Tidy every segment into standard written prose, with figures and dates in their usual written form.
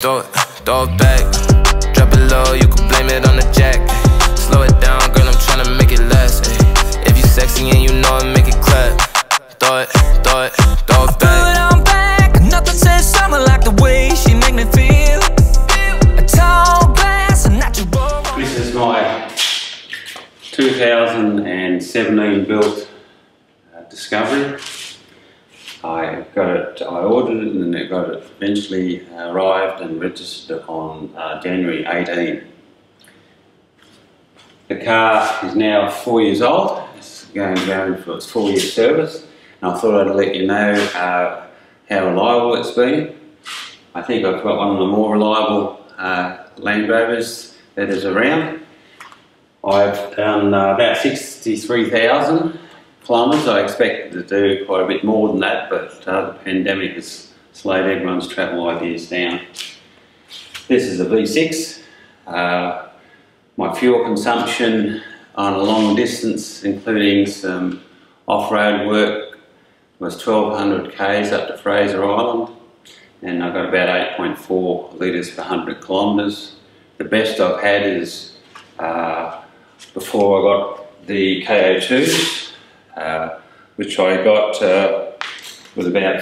Throw it back, drop it low, you can blame it on the jack. Slow it down, girl, I'm tryna make it last. If you sexy and you know it, make it clap. Throw it back. Throw it on back, nothing says summer like the way she make me feel. A tall glass, a natural. This is my 2017 built Discovery. I ordered it and it got it eventually arrived and registered on January 18. The car is now 4 years old. It's going for its 4-year service, and I thought I'd let you know how reliable it's been. I think I've got one of the more reliable Land Rovers that is around. I've done about 63,000 kilometres. I expected to do quite a bit more than that, but the pandemic has slowed everyone's travel ideas down. This is a V6. My fuel consumption on a long distance, including some off-road work, was 1200 k's up to Fraser Island, and I got about 8.4 litres per 100 kilometres. The best I've had is before I got the KO2s. Which I got was about,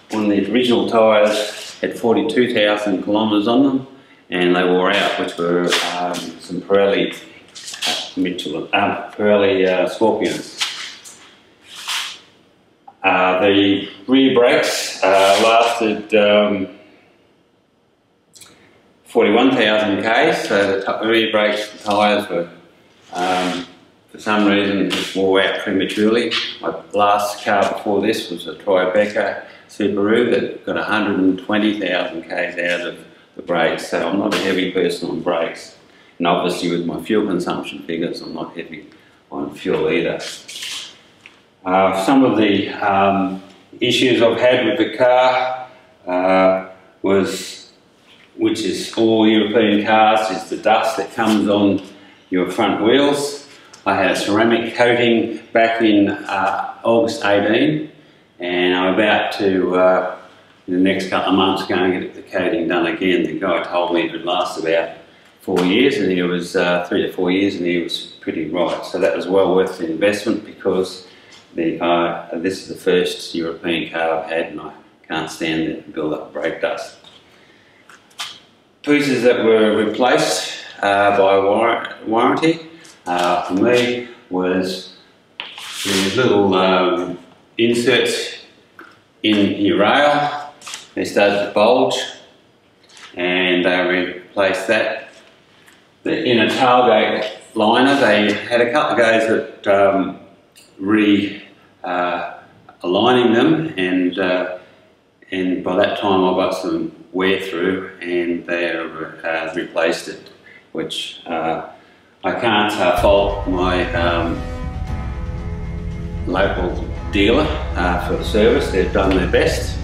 one of the original tyres had 42,000 kilometres on them, and they wore out, which were some Pirelli Scorpions. The rear brakes lasted 41,000 k's, so the rear brakes tyres were for some reason it wore out prematurely. My last car before this was a Tribeca Subaru that got 120,000 k's out of the brakes, so I'm not a heavy person on brakes. And obviously with my fuel consumption figures, I'm not heavy on fuel either. Some of the issues I've had with the car which is all European cars, is the dust that comes on your front wheels. I had a ceramic coating back in August 18, and I'm about to, in the next couple of months, go and get the coating done again. The guy told me it would last about 4 years, and he was 3 to 4 years, and he was pretty right. So that was well worth the investment, because this is the first European car I've had, and I can't stand the build up brake dust. Pieces that were replaced by warranty for me was the little inserts in your rail. They started to bulge, and they replaced that. The inner tailgate liner, they had a couple of goes at aligning them, and by that time I got some wear through, and they replaced it, which I can't fault my local dealer for the service. They've done their best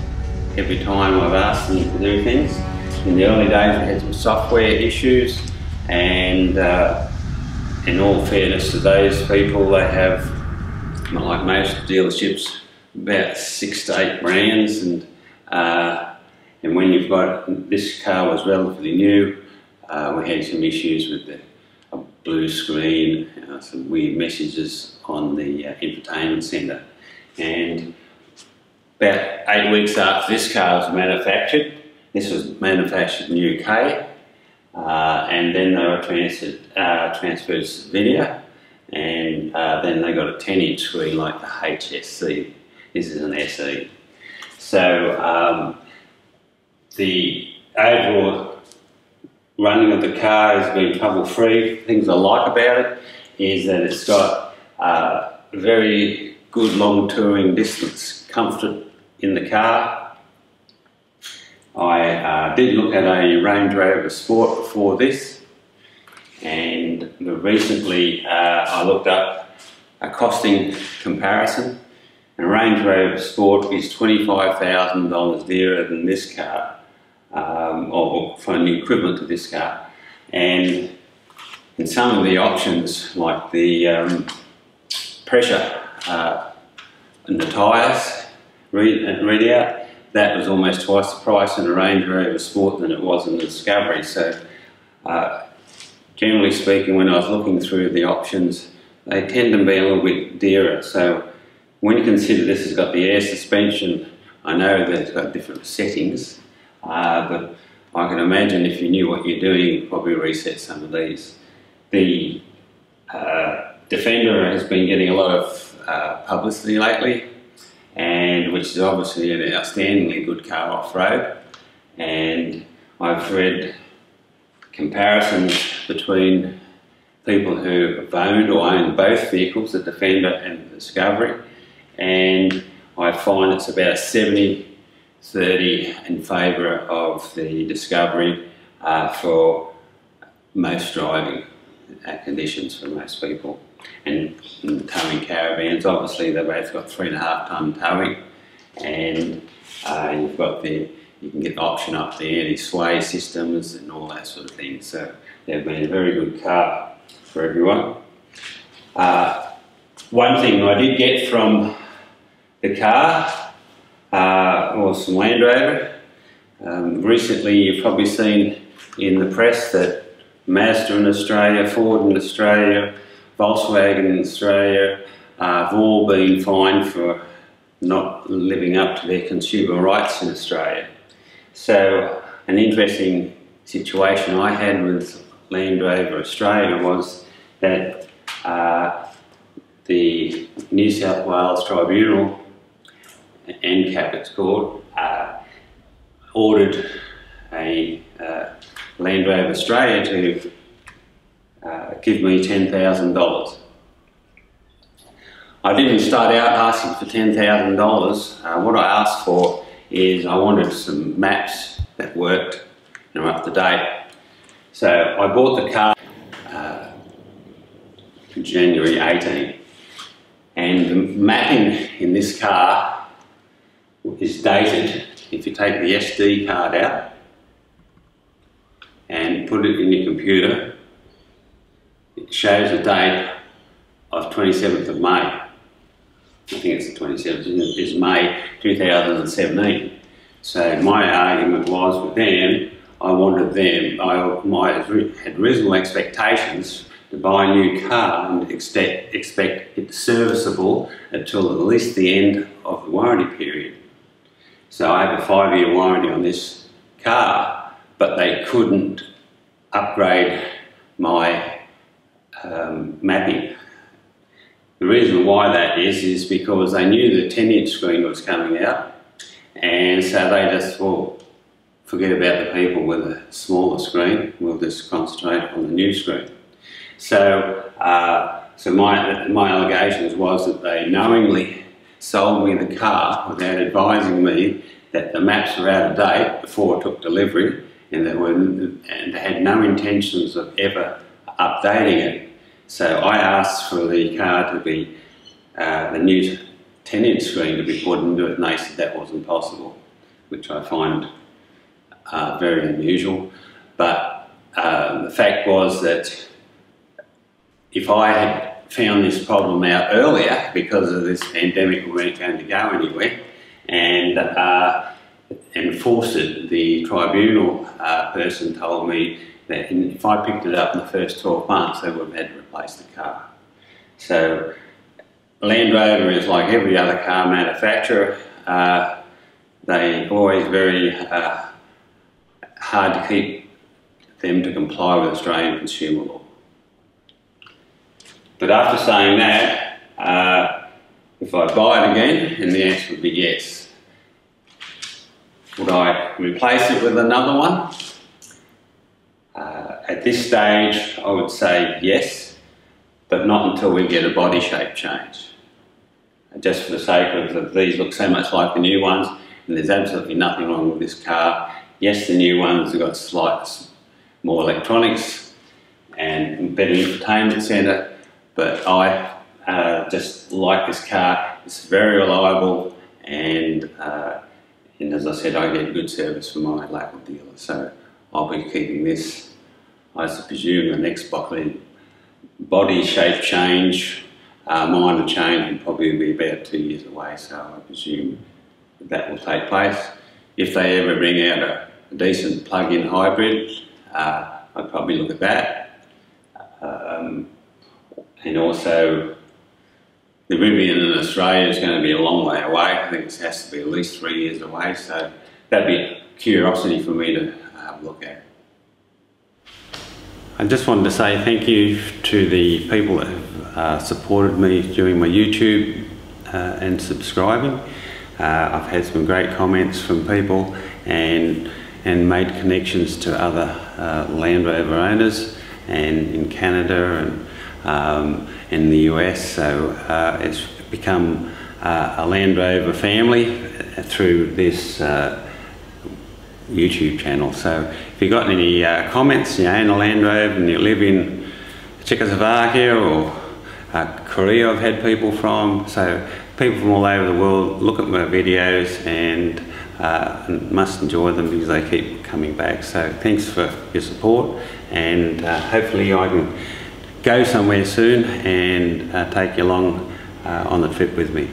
every time I've asked them to do things. In the early days we had some software issues, and in all fairness to those people, they have, like most dealerships, about 6 to 8 brands, and when you've got, this car was relatively new, we had some issues with the blue screen, some weird messages on the infotainment centre, and about 8 weeks after this car was manufactured, this was manufactured in the UK, and then they were transferred to Slovenia, and then they got a 10-inch screen like the HSC. This is an SE. So the overall running of the car has been trouble-free. Things I like about it is that it's got very good long touring distance comfort in the car. I did look at a Range Rover Sport before this, and recently I looked up a costing comparison, and a Range Rover Sport is $25,000 dearer than this car, or for an equivalent to this car. And in some of the options, like the pressure in the tyres readout, that was almost twice the price in a Range Rover Sport than it was in the Discovery. So generally speaking, when I was looking through the options, they tend to be a little bit dearer. So when you consider this has got the air suspension, I know that it's got different settings, but I can imagine if you knew what you're doing, you'd probably reset some of these. The Defender has been getting a lot of publicity lately, and which is obviously an outstandingly good car off-road. And I've read comparisons between people who have owned or own both vehicles, the Defender and the Discovery, and I find it's about 70-30 in favour of the Discovery for most driving conditions for most people. And towing caravans, obviously they both got 3.5 tonne towing, and you've got you can get the option up the anti-sway systems and all that sort of thing. So they've been a very good car for everyone. One thing I did get from the car was some Land Rover. Recently you've probably seen in the press that Mazda in Australia, Ford in Australia, Volkswagen in Australia have all been fined for not living up to their consumer rights in Australia. So an interesting situation I had with Land Rover Australia was that the New South Wales Tribunal, NCAP it's called, ordered a Land Rover Australia to give me $10,000. I didn't start out asking for $10,000. What I asked for is I wanted some maps that worked and were up to date. So I bought the car January 18, and the mapping in this car is dated. If you take the SD card out and put it in your computer, it shows a date of 27th of May. I think it's the 27th, it's May 2017. So my argument was with them, I wanted them, I had reasonable expectations to buy a new car and expect it serviceable until at least the end of the warranty period. So I have a 5-year warranty on this car, but they couldn't upgrade my mapping. The reason why that is because they knew the 10-inch screen was coming out, and so they just thought, forget about the people with a smaller screen, we'll just concentrate on the new screen. So, my allegations was that they knowingly sold me the car without advising me that the maps were out of date before it took delivery, and they had no intentions of ever updating it. So I asked for the car to be, the new 10-inch screen to be put into it, and they said that wasn't possible, which I find very unusual. But the fact was that if I had found this problem out earlier, because of this pandemic we weren't going to go anywhere, and forced it, the tribunal person told me that if I picked it up in the first 12 months, they would have had to replace the car. So Land Rover is like every other car manufacturer. They're always very hard to keep them to comply with Australian consumer law. But after saying that, if I buy it again, and the answer would be yes. Would I replace it with another one? At this stage, I would say yes, but not until we get a body shape change. Just for the sake of these look so much like the new ones, and there's absolutely nothing wrong with this car. Yes, the new ones have got slightly more electronics and better entertainment centre, but I just like this car. It's very reliable, and as I said, I get good service from my local dealer, so I'll be keeping this. I presume the next body shape change, minor change, will probably be about 2 years away, so I presume that will take place. if they ever bring out a decent plug-in hybrid, I'd probably look at that. And also, the Rivian in Australia is going to be a long way away. I think this has to be at least 3 years away, so that'd be a curiosity for me to have a look at. I just wanted to say thank you to the people that have supported me during my YouTube and subscribing. I've had some great comments from people and made connections to other Land Rover owners and in Canada and in the US, so it's become a Land Rover family through this YouTube channel. So if you've got any comments, you own a Land Rover and you live in Czechoslovakia or Korea, I've had people from, so people from all over the world look at my videos and must enjoy them because they keep coming back. So thanks for your support, and hopefully I can go somewhere soon and take you along on the trip with me.